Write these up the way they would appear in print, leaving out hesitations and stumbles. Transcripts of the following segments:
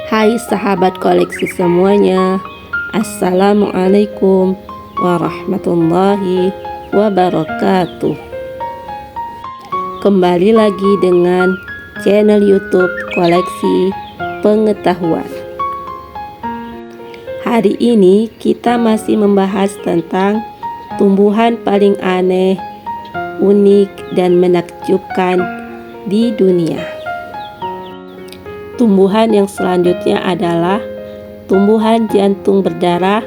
Hai sahabat koleksi semuanya, Assalamualaikum warahmatullahi wabarakatuh. Kembali lagi dengan channel YouTube Koleksi Pengetahuan. Hari ini kita masih membahas tentang tumbuhan paling aneh, unik, dan menakjubkan di dunia. Tumbuhan yang selanjutnya adalah tumbuhan jantung berdarah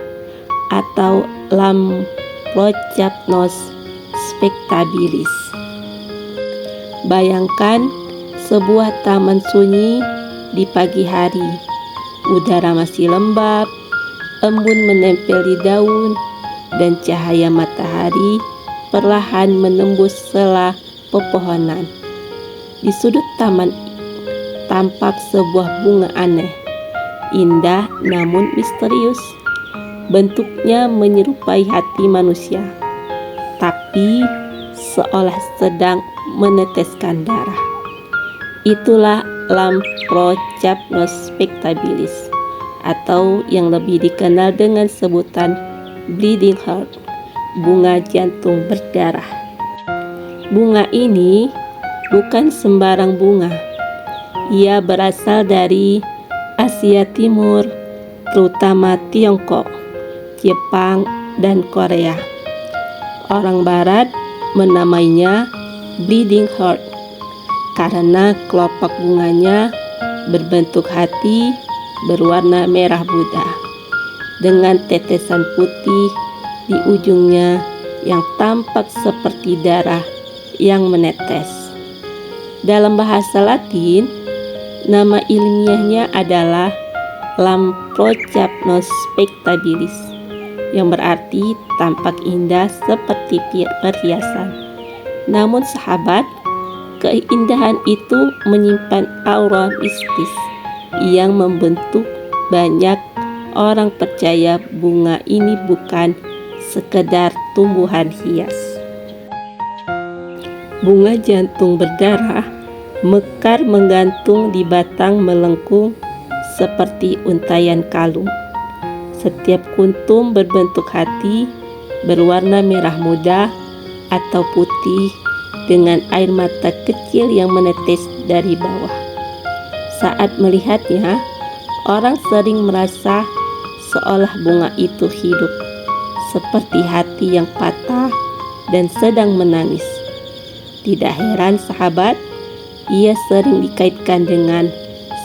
atau Lamprocapnos spectabilis. Bayangkan sebuah taman sunyi di pagi hari. Udara masih lembab, embun menempel di daun, dan cahaya matahari perlahan menembus sela pepohonan. Di sudut taman tampak sebuah bunga aneh, indah namun misterius. Bentuknya menyerupai hati manusia, tapi seolah sedang meneteskan darah. Itulah Lamprocapnos spectabilis, atau yang lebih dikenal dengan sebutan bleeding heart, bunga jantung berdarah. Bunga ini bukan sembarang bunga. Ia berasal dari Asia Timur, terutama Tiongkok, Jepang, dan Korea. Orang Barat menamainya bleeding heart karena kelopak bunganya berbentuk hati berwarna merah muda dengan tetesan putih di ujungnya yang tampak seperti darah yang menetes. Dalam bahasa Latin, nama ilmiahnya adalah Lamprocapnos spectabilis, yang berarti tampak indah seperti perhiasan. Namun sahabat, keindahan itu menyimpan aura mistis yang membentuk banyak orang percaya bunga ini bukan sekedar tumbuhan hias. Bunga jantung berdarah mekar menggantung di batang melengkung seperti untayan kalung. Setiap kuntum berbentuk hati berwarna merah muda atau putih dengan air mata kecil yang menetes dari bawah. Saat melihatnya, orang sering merasa seolah bunga itu hidup, seperti hati yang patah dan sedang menangis. Tidak heran sahabat, ia sering dikaitkan dengan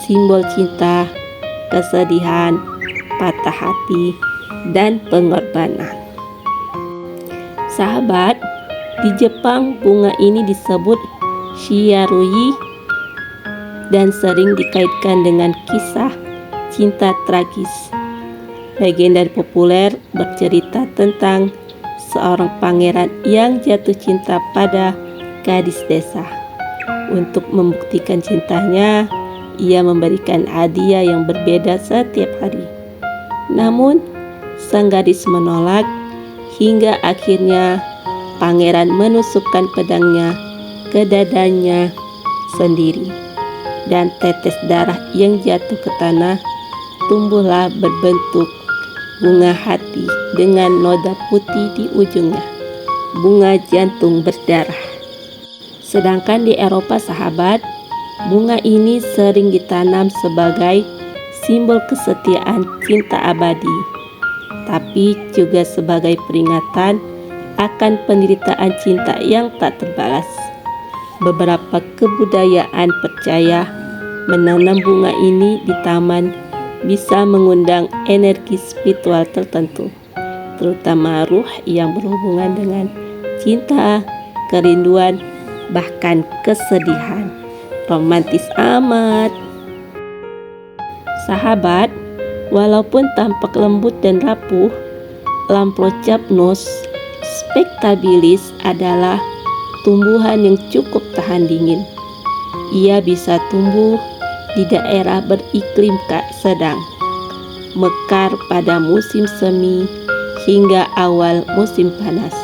simbol cinta, kesedihan, patah hati, dan pengorbanan. Sahabat, di Jepang bunga ini disebut shiarui dan sering dikaitkan dengan kisah cinta tragis. Legenda populer bercerita tentang seorang pangeran yang jatuh cinta pada gadis desa. Untuk membuktikan cintanya, ia memberikan hadiah yang berbeda setiap hari. Namun, sang gadis menolak hingga akhirnya pangeran menusukkan pedangnya ke dadanya sendiri, dan tetes darah yang jatuh ke tanah tumbuhlah berbentuk bunga hati dengan noda putih di ujungnya, bunga jantung berdarah. Sedangkan di Eropa sahabat, bunga ini sering ditanam sebagai simbol kesetiaan cinta abadi, tapi juga sebagai peringatan akan penderitaan cinta yang tak terbalas. Beberapa kebudayaan percaya menanam bunga ini di taman bisa mengundang energi spiritual tertentu, terutama ruh yang berhubungan dengan cinta, kerinduan, bahkan kesedihan. Romantis amat. Sahabat, walaupun tampak lembut dan rapuh, Lamprocapnos spectabilis adalah tumbuhan yang cukup tahan dingin. Ia bisa tumbuh di daerah beriklim sedang, mekar pada musim semi hingga awal musim panas.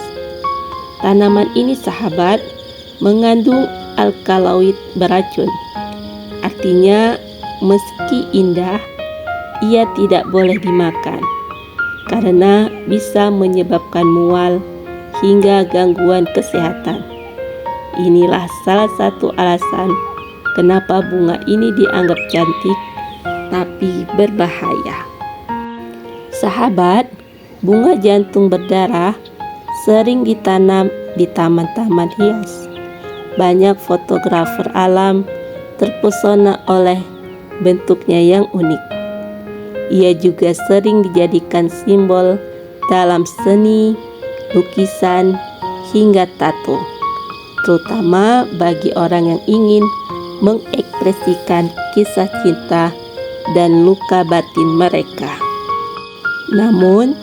Tanaman ini sahabat mengandung alkaloid beracun. Artinya meski indah, ia tidak boleh dimakan karena bisa menyebabkan mual hingga gangguan kesehatan. Inilah salah satu alasan kenapa bunga ini dianggap cantik tapi berbahaya. Sahabat, bunga jantung berdarah sering ditanam di taman-taman hias. Banyak fotografer alam terpesona oleh bentuknya yang unik. Ia juga sering dijadikan simbol dalam seni, lukisan, hingga tato, terutama bagi orang yang ingin mengekspresikan kisah cinta dan luka batin mereka. Namun,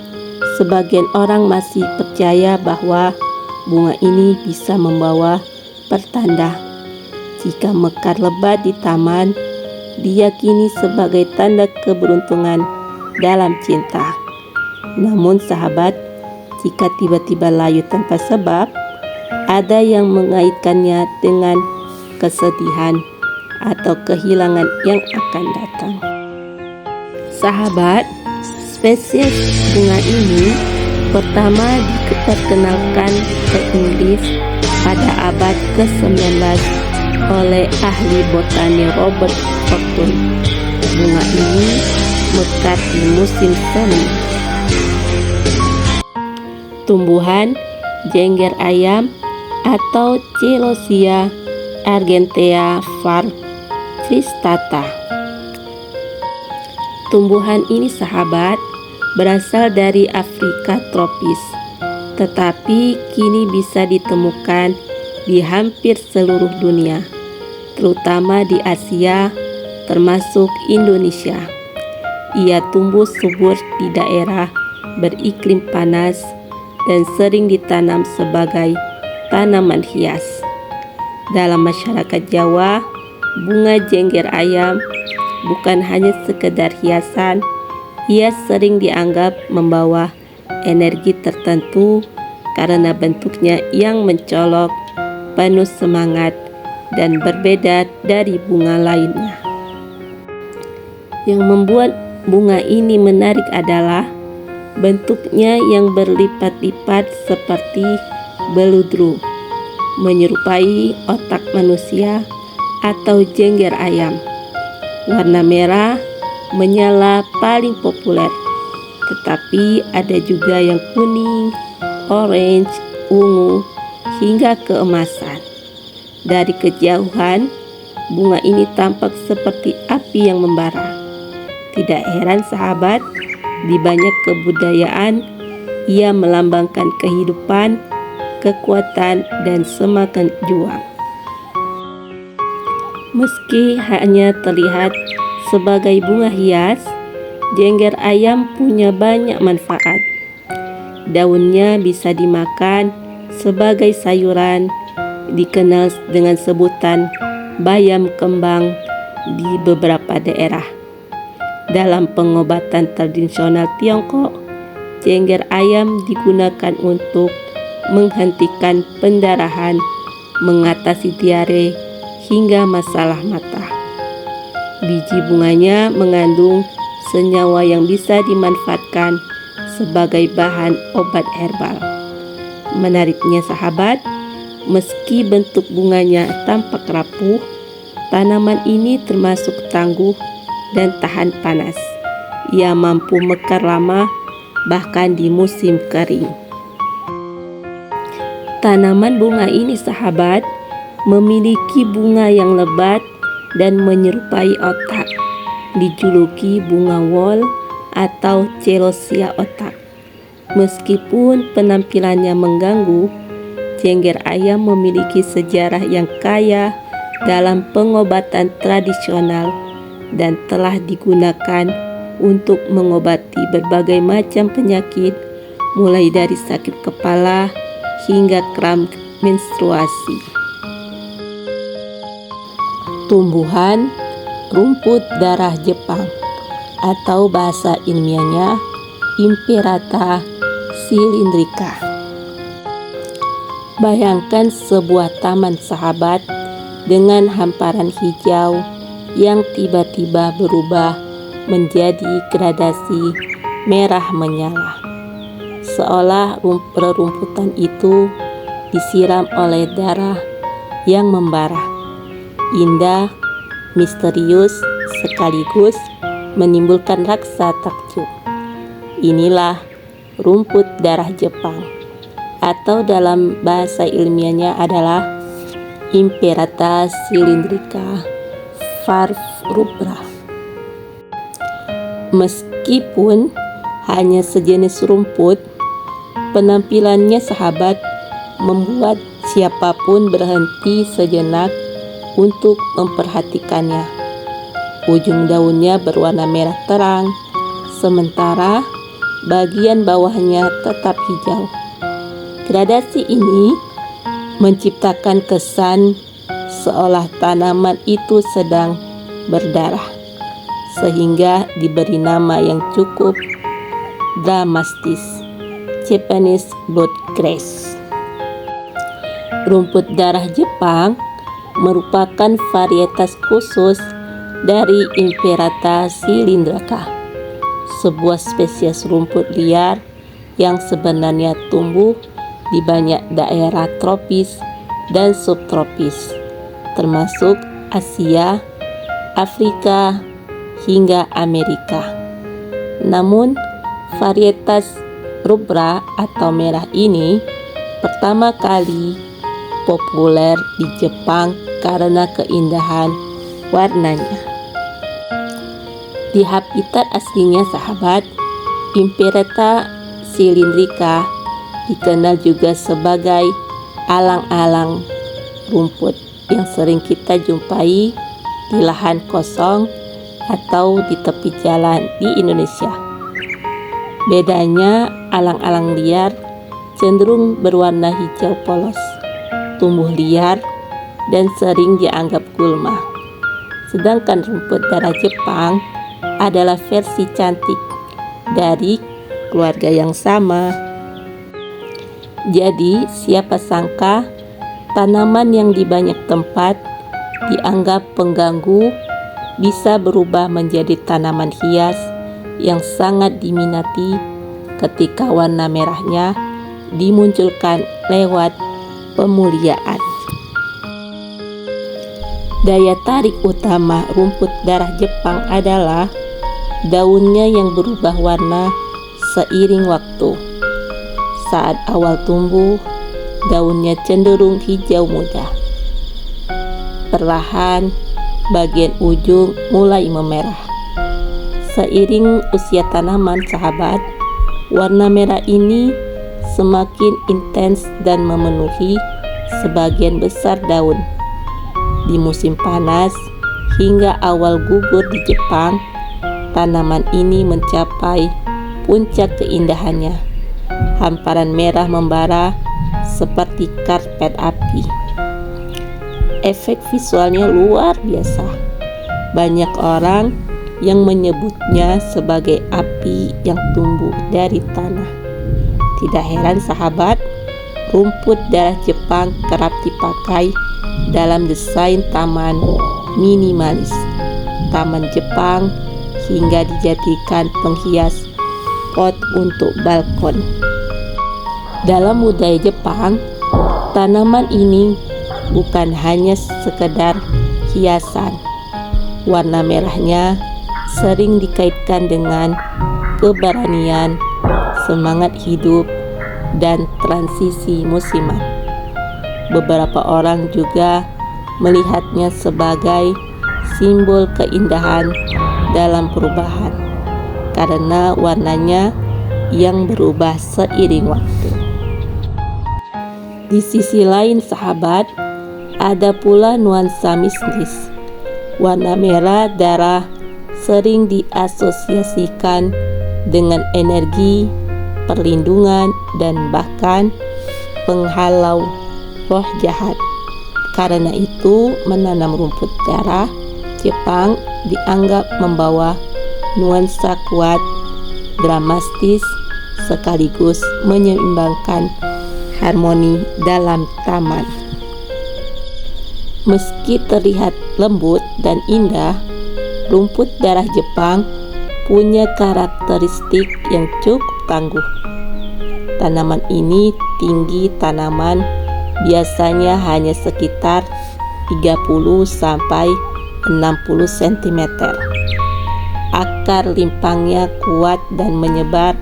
sebagian orang masih percaya bahwa bunga ini bisa membawa pertanda. Jika mekar lebat di taman, diyakini sebagai tanda keberuntungan dalam cinta. Namun sahabat, jika tiba-tiba layu tanpa sebab, ada yang mengaitkannya dengan kesedihan atau kehilangan yang akan datang. Sahabat, spesies bunga ini pertama diperkenalkan ke Inggris pada abad ke-19 oleh ahli botani Robert Fortune. Bunga ini mekar di musim semi. Tumbuhan jengger ayam atau Celosia argentea var. Cristata. Tumbuhan ini sahabat berasal dari Afrika tropis, tetapi kini bisa ditemukan di hampir seluruh dunia, terutama di Asia termasuk Indonesia. Ia tumbuh subur di daerah beriklim panas dan sering ditanam sebagai tanaman hias. Dalam masyarakat Jawa, bunga jengger ayam bukan hanya sekedar hiasan, ia sering dianggap membawa energi tertentu karena bentuknya yang mencolok, penuh semangat, dan berbeda dari bunga lainnya. Yang membuat bunga ini menarik adalah bentuknya yang berlipat-lipat seperti beludru, menyerupai otak manusia atau jengger ayam. Warna merah menyala paling populer, tetapi ada juga yang kuning, orange, ungu, hingga keemasan. Dari kejauhan, bunga ini tampak seperti api yang membara. Tidak heran sahabat, di banyak kebudayaan ia melambangkan kehidupan, kekuatan, dan semangat juang. Meski hanya terlihat sebagai bunga hias, jengger ayam punya banyak manfaat. Daunnya bisa dimakan sebagai sayuran, dikenal dengan sebutan bayam kembang di beberapa daerah. Dalam pengobatan tradisional Tiongkok, jengger ayam digunakan untuk menghentikan pendarahan, mengatasi diare, hingga masalah mata. Biji bunganya mengandung senyawa yang bisa dimanfaatkan sebagai bahan obat herbal. Menariknya sahabat, meski bentuk bunganya tampak rapuh, tanaman ini termasuk tangguh dan tahan panas. Ia mampu mekar lama bahkan di musim kering. Tanaman bunga ini sahabat memiliki bunga yang lebat dan menyerupai otak, dijuluki bunga wol atau celosia otak. Meskipun penampilannya mengganggu, jengger ayam memiliki sejarah yang kaya dalam pengobatan tradisional dan telah digunakan untuk mengobati berbagai macam penyakit, mulai dari sakit kepala hingga kram menstruasi. Tumbuhan rumput darah Jepang atau bahasa ilmiahnya Imperator cylindrica. Bayangkan sebuah taman sahabat dengan hamparan hijau yang tiba-tiba berubah menjadi gradasi merah menyala, seolah rerumputan itu disiram oleh darah yang membara. Indah, misterius, sekaligus menimbulkan rasa takjub. Inilah rumput darah Jepang, atau dalam bahasa ilmiahnya adalah Imperata cylindrica var. rubra. Meskipun hanya sejenis rumput, penampilannya sahabat membuat siapapun berhenti sejenak untuk memperhatikannya. Ujung daunnya berwarna merah terang, sementara bagian bawahnya tetap hijau. Gradasi ini menciptakan kesan seolah tanaman itu sedang berdarah, sehingga diberi nama yang cukup dramatis, Japanese blood grass. Rumput darah Jepang merupakan varietas khusus dari Imperata cylindrica, sebuah spesies rumput liar yang sebenarnya tumbuh di banyak daerah tropis dan subtropis, termasuk Asia, Afrika, hingga Amerika. Namun, varietas rubra atau merah ini pertama kali populer di Jepang karena keindahan warnanya. Di habitat aslinya sahabat, Imperata cylindrica dikenal juga sebagai alang-alang rumput yang sering kita jumpai di lahan kosong atau di tepi jalan di Indonesia. Bedanya, alang-alang liar cenderung berwarna hijau polos, tumbuh liar, dan sering dianggap gulma. Sedangkan rumput darah Jepang adalah versi cantik dari keluarga yang sama. Jadi, siapa sangka tanaman yang di banyak tempat dianggap pengganggu bisa berubah menjadi tanaman hias yang sangat diminati ketika warna merahnya dimunculkan lewat pemuliaan. Daya tarik utama rumput darah Jepang adalah daunnya yang berubah warna seiring waktu. Saat awal tumbuh, daunnya cenderung hijau muda. Perlahan, bagian ujung mulai memerah. Seiring usia tanaman sahabat, warna merah ini semakin intens dan memenuhi sebagian besar daun. Di musim panas hingga awal gugur di Jepang, tanaman ini mencapai puncak keindahannya. Hamparan merah membara seperti karpet api. Efek visualnya luar biasa. Banyak orang yang menyebutnya sebagai api yang tumbuh dari tanah. Tidak heran sahabat, rumput darah Jepang kerap dipakai dalam desain taman minimalis, taman Jepang, hingga dijadikan penghias pot untuk balkon. Dalam budaya Jepang, tanaman ini bukan hanya sekedar hiasan. Warna merahnya sering dikaitkan dengan keberanian, semangat hidup, dan transisi musiman. Beberapa orang juga melihatnya sebagai simbol keindahan dalam perubahan, karena warnanya yang berubah seiring waktu. Di sisi lain sahabat, ada pula nuansa mistis. Warna merah darah sering diasosiasikan dengan energi, perlindungan, dan bahkan penghalau roh jahat. Karena itu, menanam rumput darah Jepang dianggap membawa nuansa kuat, dramatis, sekaligus menyeimbangkan harmoni dalam taman. Meski terlihat lembut dan indah, rumput darah Jepang punya karakteristik yang cukup tangguh. Tanaman ini tinggi tanaman biasanya hanya sekitar 30 sampai 60 cm. Akar limpangnya kuat dan menyebar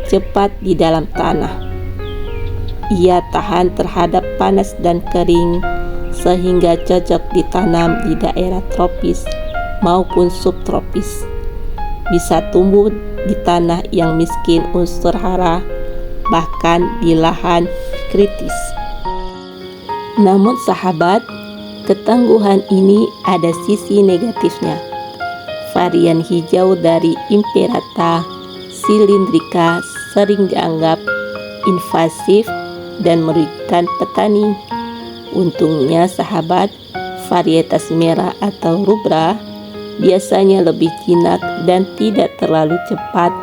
cepat di dalam tanah. Ia tahan terhadap panas dan kering sehingga cocok ditanam di daerah tropis maupun subtropis. Bisa tumbuh di tanah yang miskin unsur hara, bahkan di lahan kritis. Namun sahabat, ketangguhan ini ada sisi negatifnya. Varian hijau dari Imperata cylindrica sering dianggap invasif dan merugikan petani. Untungnya sahabat, varietas merah atau rubra biasanya lebih jinak dan tidak terlalu cepat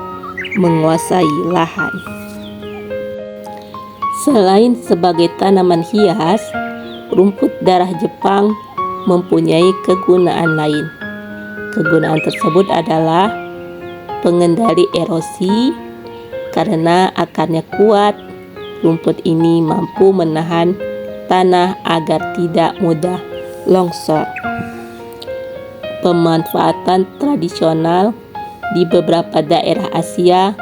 menguasai lahan. Selain sebagai tanaman hias, rumput darah Jepang mempunyai kegunaan lain. Kegunaan tersebut adalah pengendali erosi. Karena akarnya kuat, rumput ini mampu menahan tanah agar tidak mudah longsor. Pemanfaatan tradisional di beberapa daerah Asia,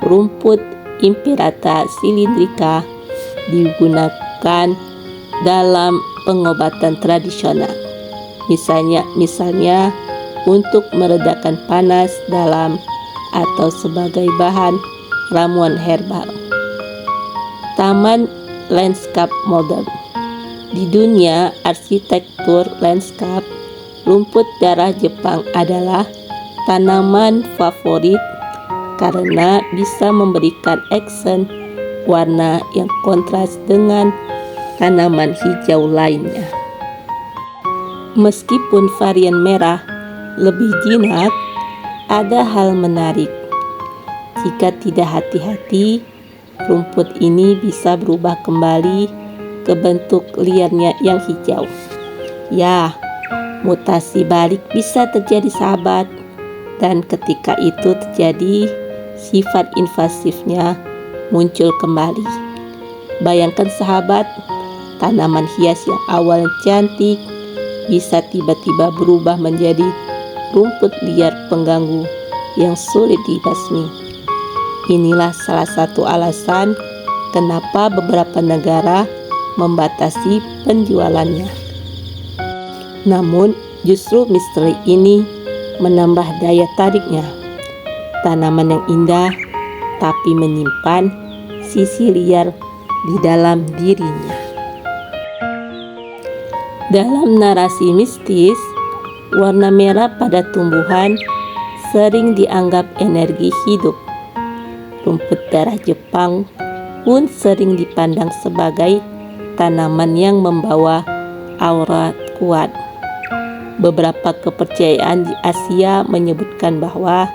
rumput Imperata cylindrica digunakan dalam pengobatan tradisional. Misalnya untuk meredakan panas dalam atau sebagai bahan ramuan herbal. Taman landscape modern. Di dunia arsitektur landscape, rumput darah Jepang adalah tanaman favorit karena bisa memberikan aksen warna yang kontras dengan tanaman hijau lainnya. Meskipun varian merah lebih jinak, ada hal menarik. Jika tidak hati-hati, rumput ini bisa berubah kembali ke bentuk liarnya yang hijau. Ya, mutasi balik bisa terjadi sahabat, dan ketika itu terjadi, sifat invasifnya muncul kembali. Bayangkan sahabat, tanaman hias yang awalnya cantik bisa tiba-tiba berubah menjadi rumput liar pengganggu yang sulit dibasmi. Inilah salah satu alasan kenapa beberapa negara membatasi penjualannya. Namun justru misteri ini menambah daya tariknya. Tanaman yang indah tapi menyimpan sisi liar di dalam dirinya. Dalam narasi mistis, warna merah pada tumbuhan sering dianggap energi hidup. Rumput darah Jepang pun sering dipandang sebagai tanaman yang membawa aura kuat. Beberapa kepercayaan di Asia menyebutkan bahwa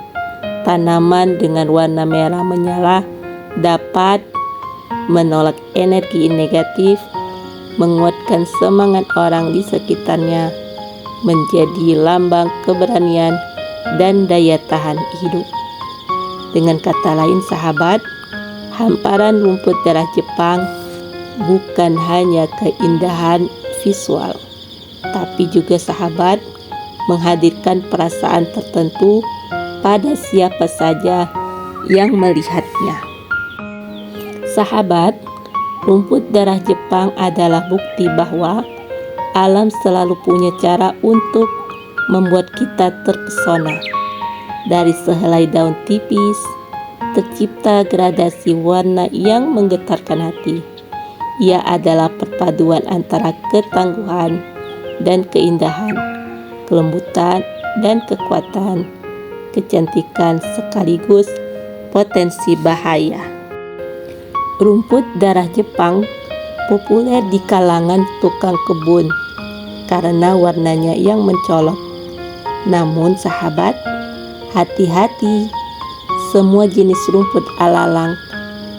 tanaman dengan warna merah menyala dapat menolak energi negatif, menguatkan semangat orang di sekitarnya, menjadi lambang keberanian dan daya tahan hidup. Dengan kata lain sahabat, hamparan rumput darah Jepang bukan hanya keindahan visual, tapi juga sahabat menghadirkan perasaan tertentu pada siapa saja yang melihatnya. Sahabat, rumput darah Jepang adalah bukti bahwa alam selalu punya cara untuk membuat kita terpesona. Dari sehelai daun tipis, tercipta gradasi warna yang menggetarkan hati. Ia adalah perpaduan antara ketangguhan dan keindahan, kelembutan dan kekuatan, kecantikan sekaligus potensi bahaya. Rumput darah Jepang populer di kalangan tukang kebun karena warnanya yang mencolok. Namun sahabat, hati-hati, semua jenis rumput alalang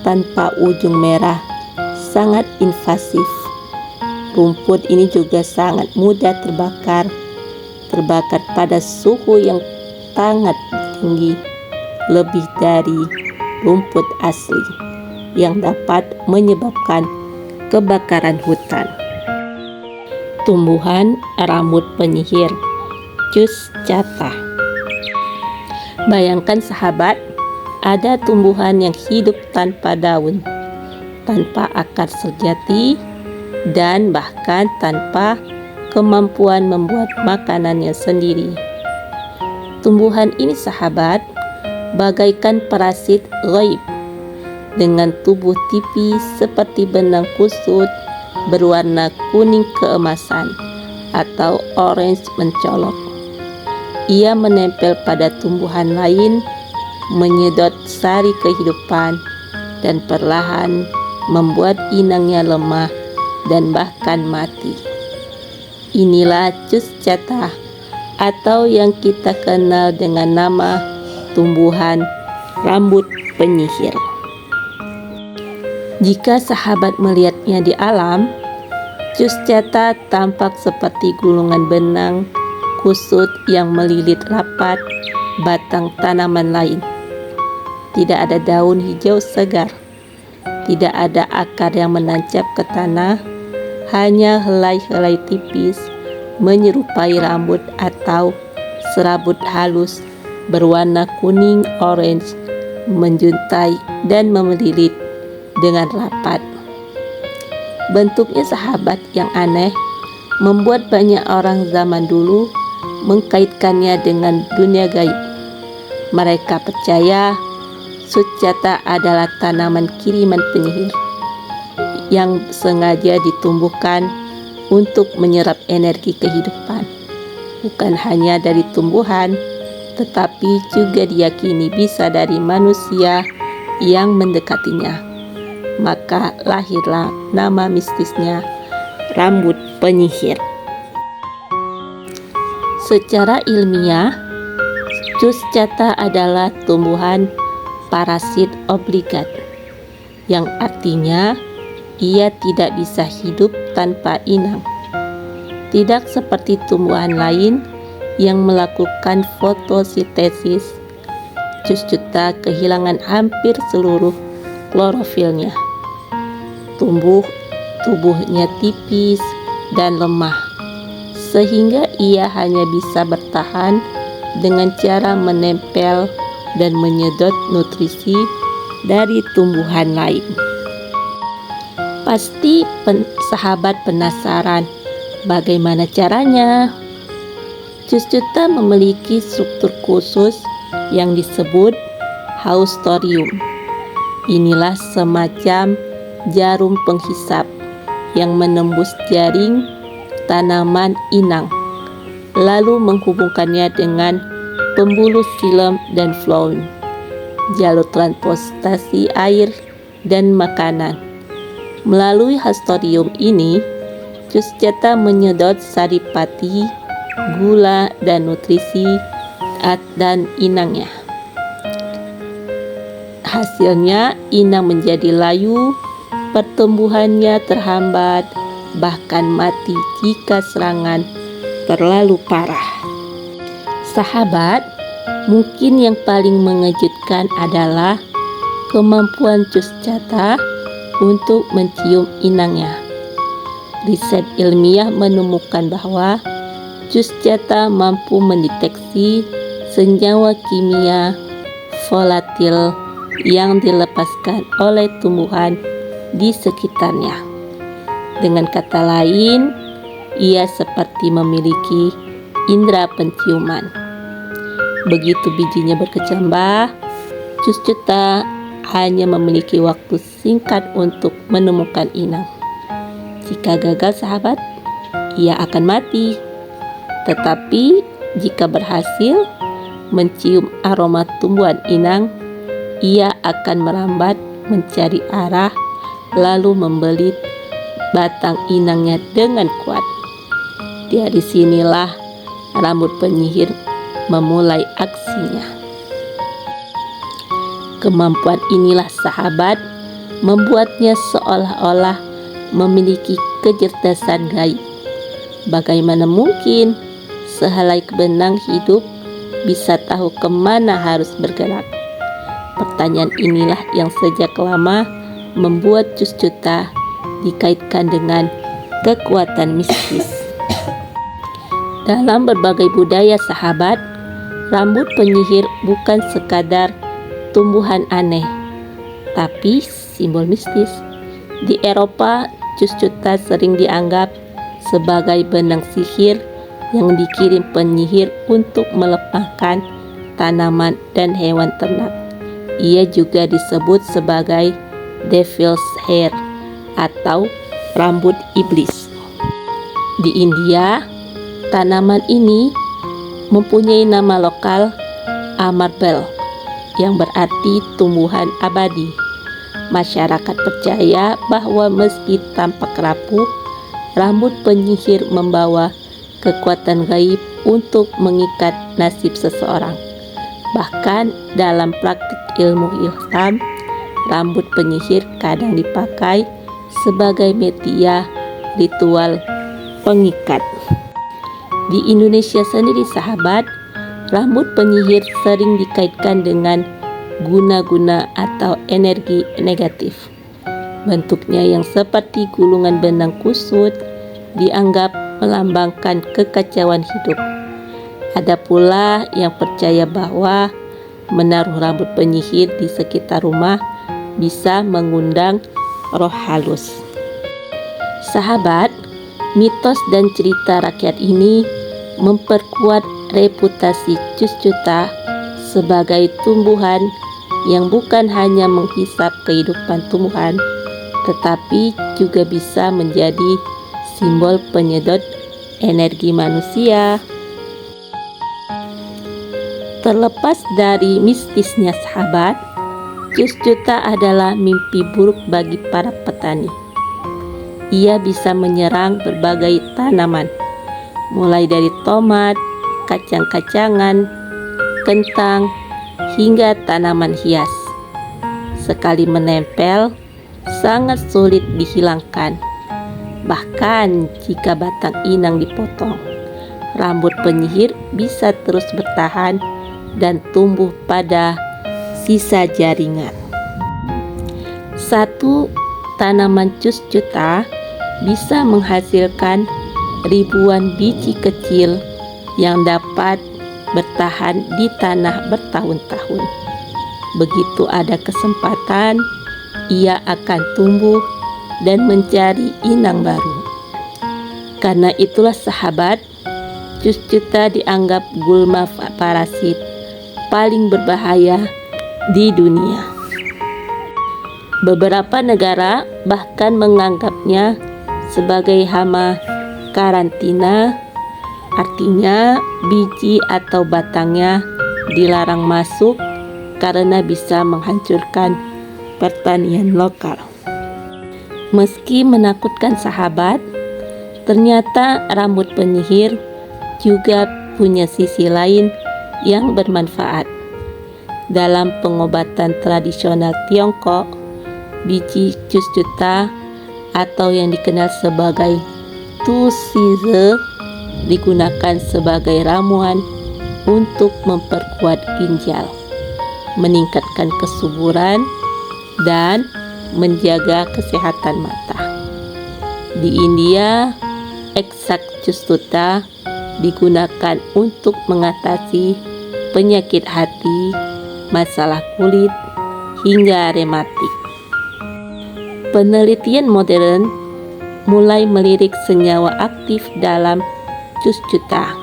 tanpa ujung merah sangat invasif. Rumput ini juga sangat mudah terbakar pada suhu yang sangat tinggi lebih dari rumput asli yang dapat menyebabkan kebakaran hutan. Tumbuhan rambut penyihir, Cus Cata. Bayangkan sahabat, ada tumbuhan yang hidup tanpa daun, tanpa akar sejati, dan bahkan tanpa kemampuan membuat makanannya sendiri. Tumbuhan ini sahabat, bagaikan parasit ghaib, dengan tubuh tipis seperti benang kusut berwarna kuning keemasan atau orange mencolok. Ia menempel pada tumbuhan lain, menyedot sari kehidupan, dan perlahan membuat inangnya lemah dan bahkan mati. Inilah Cus Cata, atau yang kita kenal dengan nama tumbuhan rambut penyihir. Jika sahabat melihatnya di alam, Cus Cata tampak seperti gulungan benang kusut yang melilit rapat batang tanaman lain. Tidak ada daun hijau segar, tidak ada akar yang menancap ke tanah, hanya helai-helai tipis menyerupai rambut atau serabut halus berwarna kuning orange menjuntai dan melilit dengan rapat. Bentuknya sahabat yang aneh membuat banyak orang zaman dulu mengkaitkannya dengan dunia gaib. Mereka percaya Cus Cata adalah tanaman kiriman penyihir yang sengaja ditumbuhkan untuk menyerap energi kehidupan, bukan hanya dari tumbuhan, tetapi juga diyakini bisa dari manusia yang mendekatinya. Maka lahirlah nama mistisnya rambut penyihir. Secara ilmiah, Cus Cata adalah tumbuhan parasit obligat, yang artinya ia tidak bisa hidup tanpa inang. Tidak seperti tumbuhan lain yang melakukan fotosintesis, Cus Cata kehilangan hampir seluruh klorofilnya. Tubuhnya tipis dan lemah, sehingga ia hanya bisa bertahan dengan cara menempel dan menyedot nutrisi dari tumbuhan lain. Pasti sahabat penasaran bagaimana caranya. Cus Cata memiliki struktur khusus yang disebut haustorium. Inilah semacam jarum penghisap yang menembus jaring tanaman inang, lalu menghubungkannya dengan pembuluh filem dan floem, jalur transportasi air dan makanan. Melalui haustorium ini, Cus Cata menyedot saripati, gula, dan nutrisi dan inangnya. Hasilnya, inang menjadi layu, pertumbuhannya terhambat, bahkan mati jika serangan terlalu parah. Sahabat, mungkin yang paling mengejutkan adalah kemampuan Cus Cata untuk mencium inangnya. Riset ilmiah menemukan bahwa Cus Cata mampu mendeteksi senyawa kimia volatil yang dilepaskan oleh tumbuhan di sekitarnya. Dengan kata lain, ia seperti memiliki indera penciuman. Begitu bijinya berkecambah, Cus Cata hanya memiliki waktu singkat untuk menemukan inang. Jika gagal sahabat, ia akan mati. Tetapi jika berhasil mencium aroma tumbuhan inang, ia akan merambat mencari arah, lalu membelit batang inangnya dengan kuat. Dari sinilah rambut penyihir memulai aksinya. Kemampuan inilah sahabat membuatnya seolah-olah memiliki kecerdasan gaib. Bagaimana mungkin sehelai benang hidup bisa tahu kemana harus bergerak? Pertanyaan inilah yang sejak lama membuat Cuscuta dikaitkan dengan kekuatan mistis. Dalam berbagai budaya sahabat, rambut penyihir bukan sekadar tumbuhan aneh, tapi simbol mistis. Di Eropa, Cuscuta sering dianggap sebagai benang sihir yang dikirim penyihir untuk melemahkan tanaman dan hewan ternak. Ia juga disebut sebagai devil's hair atau rambut iblis. Di India, tanaman ini mempunyai nama lokal Amarbel yang berarti tumbuhan abadi. Masyarakat percaya bahwa meski tampak rapuh, rambut penyihir membawa kekuatan gaib untuk mengikat nasib seseorang. Bahkan dalam praktik ilmu ilham, rambut penyihir kadang dipakai sebagai media ritual pengikat. Di Indonesia sendiri sahabat, rambut penyihir sering dikaitkan dengan guna-guna atau energi negatif. Bentuknya yang seperti gulungan benang kusut dianggap melambangkan kekacauan hidup. Ada pula yang percaya bahwa menaruh rambut penyihir di sekitar rumah bisa mengundang roh halus. Sahabat, mitos dan cerita rakyat ini memperkuat reputasi Cuscuta sebagai tumbuhan yang bukan hanya menghisap kehidupan tumbuhan, tetapi juga bisa menjadi simbol penyedot energi manusia. Terlepas dari mistisnya sahabat, Cuscuta adalah mimpi buruk bagi para petani. Ia bisa menyerang berbagai tanaman, mulai dari tomat, kacang-kacangan, kentang, hingga tanaman hias. Sekali menempel, sangat sulit dihilangkan. Bahkan jika batang inang dipotong, rambut penyihir bisa terus bertahan dan tumbuh pada sisa jaringan. Satu tanaman Cuscuta bisa menghasilkan ribuan biji kecil yang dapat bertahan di tanah bertahun-tahun. Begitu ada kesempatan, ia akan tumbuh dan mencari inang baru. Karena itulah sahabat, Cuscuta dianggap gulma parasit paling berbahaya di dunia. Beberapa negara bahkan menganggapnya sebagai hama karantina. Artinya biji atau batangnya dilarang masuk karena bisa menghancurkan pertanian lokal. Meski menakutkan sahabat, ternyata rambut penyihir juga punya sisi lain yang bermanfaat. Dalam pengobatan tradisional Tiongkok, biji Cuscuta atau yang dikenal sebagai Tu Shizi digunakan sebagai ramuan untuk memperkuat ginjal, meningkatkan kesuburan, dan menjaga kesehatan mata. Di India, ekstrak Cuscuta digunakan untuk mengatasi penyakit hati, masalah kulit, hingga rematik. Penelitian modern mulai melirik senyawa aktif dalam Cuscuta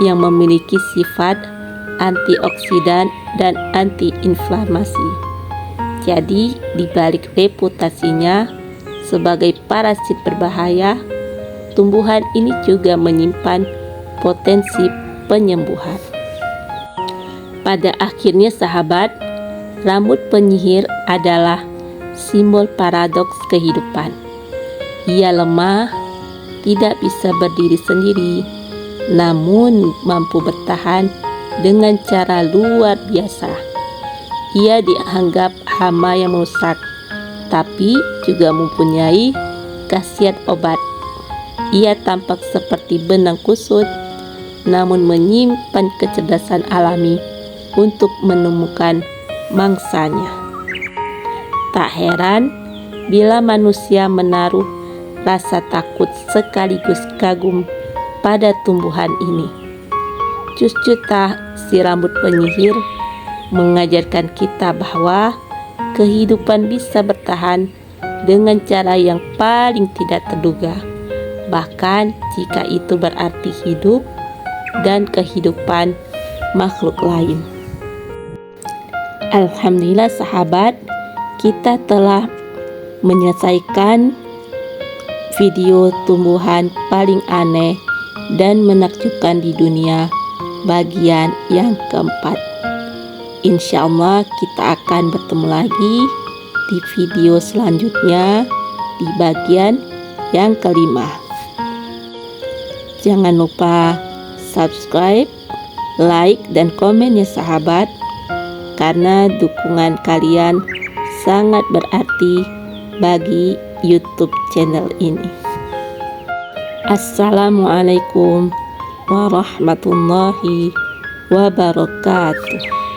yang memiliki sifat antioksidan dan antiinflamasi. Jadi, di balik reputasinya sebagai parasit berbahaya, tumbuhan ini juga menyimpan potensi penyembuhan. Pada akhirnya sahabat, rambut penyihir adalah simbol paradoks kehidupan. Ia lemah, tidak bisa berdiri sendiri, namun mampu bertahan dengan cara luar biasa. Ia dianggap hama yang merusak, tapi juga mempunyai khasiat obat. Ia tampak seperti benang kusut, namun menyimpan kecerdasan alami untuk menemukan mangsanya. Tak heran bila manusia menaruh rasa takut sekaligus kagum pada tumbuhan ini. Cus-cutah si rambut penyihir mengajarkan kita bahwa kehidupan bisa bertahan dengan cara yang paling tidak terduga, bahkan jika itu berarti hidup dan kehidupan makhluk lain. Alhamdulillah sahabat, kita telah menyelesaikan video tumbuhan paling aneh dan menakjubkan di dunia bagian yang keempat. Insya Allah kita akan bertemu lagi di video selanjutnya di bagian yang kelima. Jangan lupa subscribe, like, dan komen ya sahabat, karena dukungan kalian sangat berarti bagi YouTube channel ini. Assalamualaikum warahmatullahi wabarakatuh.